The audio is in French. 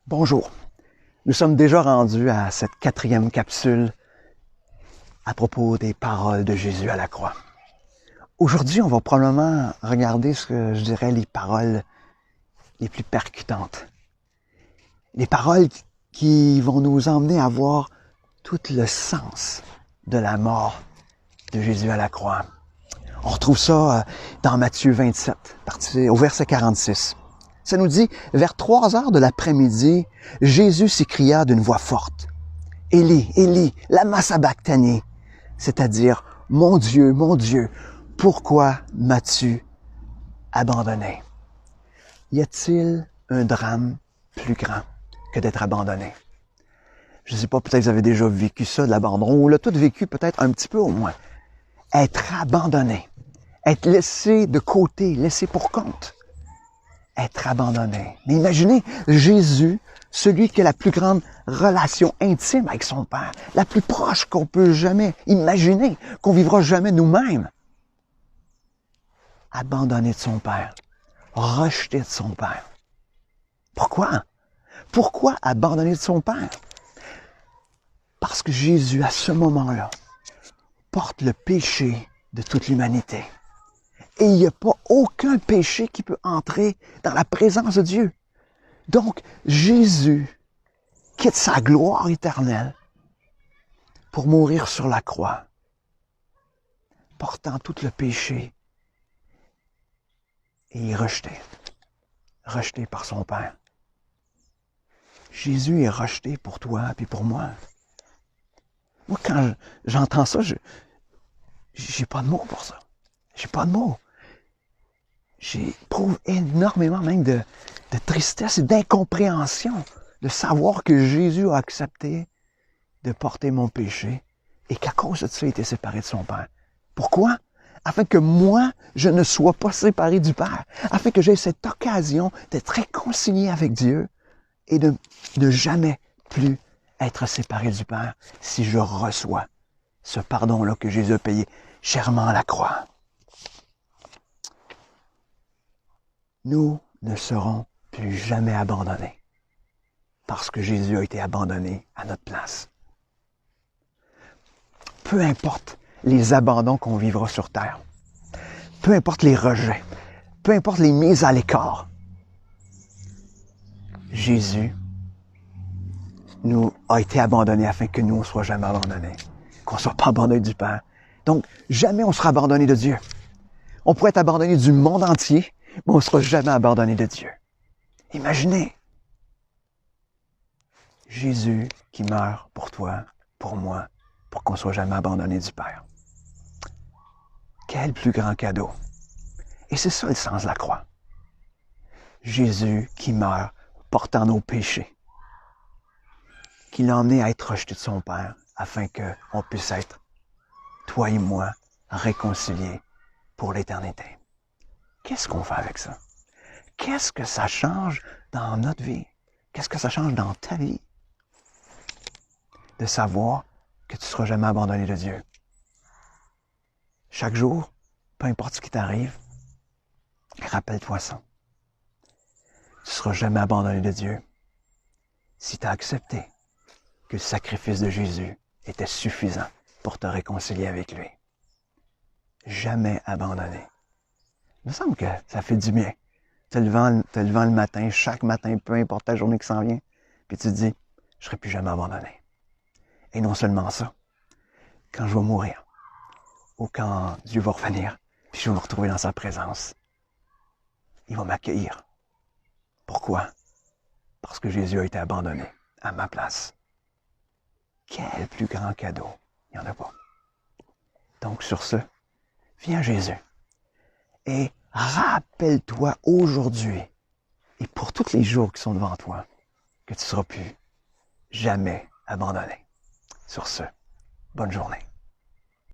Bonjour, nous sommes déjà rendus à cette 4e capsule à propos des paroles de Jésus à la croix. Aujourd'hui, on va probablement regarder ce que je dirais les paroles les plus percutantes. Les paroles qui vont nous emmener à voir tout le sens de la mort de Jésus à la croix. On retrouve ça dans Matthieu 27, au verset 46. Ça nous dit, vers 3 heures de l'après-midi, Jésus s'écria d'une voix forte, « Élie, Élie, lama sabachthani », c'est-à-dire, « Mon Dieu, pourquoi m'as-tu abandonné? » Y a-t-il un drame plus grand que d'être abandonné? Je ne sais pas, peut-être que vous avez déjà vécu ça, de l'abandon, ou l'a tout vécu peut-être un petit peu au moins. Être abandonné, être laissé de côté, laissé pour compte. Être abandonné. Mais imaginez, Jésus, celui qui a la plus grande relation intime avec son Père, la plus proche qu'on peut jamais imaginer, qu'on vivra jamais nous-mêmes. Abandonné de son Père, rejeté de son Père. Pourquoi? Pourquoi abandonné de son Père? Parce que Jésus, à ce moment-là, porte le péché de toute l'humanité. Et il n'y a pas aucun péché qui peut entrer dans la présence de Dieu. Donc, Jésus quitte sa gloire éternelle pour mourir sur la croix, portant tout le péché. Et il est rejeté par son Père. Jésus est rejeté pour toi et pour moi. Moi, quand j'entends ça, j'ai pas de mots pour ça. J'ai pas de mots. J'éprouve énormément même de tristesse et d'incompréhension de savoir que Jésus a accepté de porter mon péché et qu'à cause de ça, il était séparé de son Père. Pourquoi? Afin que moi, je ne sois pas séparé du Père. Afin que j'aie cette occasion d'être réconcilié avec Dieu et de ne jamais plus être séparé du Père si je reçois ce pardon-là que Jésus a payé chèrement à la croix. Nous ne serons plus jamais abandonnés parce que Jésus a été abandonné à notre place. Peu importe les abandons qu'on vivra sur terre, peu importe les rejets, peu importe les mises à l'écart, Jésus nous a été abandonné afin que nous ne soyons jamais abandonnés, qu'on ne soit pas abandonné du Père. Donc, jamais on sera abandonné de Dieu. On pourrait être abandonné du monde entier, mais on ne sera jamais abandonné de Dieu. Imaginez Jésus qui meurt pour toi, pour moi, pour qu'on ne soit jamais abandonné du Père. Quel plus grand cadeau! Et c'est ça le sens de la croix. Jésus qui meurt portant nos péchés, qui l'a emmené à être rejeté de son Père, afin qu'on puisse être, toi et moi, réconciliés pour l'éternité. Qu'est-ce qu'on fait avec ça? Qu'est-ce que ça change dans notre vie? Qu'est-ce que ça change dans ta vie? De savoir que tu ne seras jamais abandonné de Dieu. Chaque jour, peu importe ce qui t'arrive, rappelle-toi ça. Tu ne seras jamais abandonné de Dieu si tu as accepté que le sacrifice de Jésus était suffisant pour te réconcilier avec lui. Jamais abandonné. Il me semble que ça fait du bien. Te levant le matin, chaque matin, peu importe la journée qui s'en vient, puis tu te dis, je ne serai plus jamais abandonné. Et non seulement ça, quand je vais mourir, ou quand Dieu va revenir, puis je vais me retrouver dans sa présence, il va m'accueillir. Pourquoi? Parce que Jésus a été abandonné à ma place. Quel plus grand cadeau! Il n'y en a pas. Donc sur ce, viens Jésus et rappelle-toi aujourd'hui et pour tous les jours qui sont devant toi que tu ne seras plus jamais abandonné. Sur ce, bonne journée.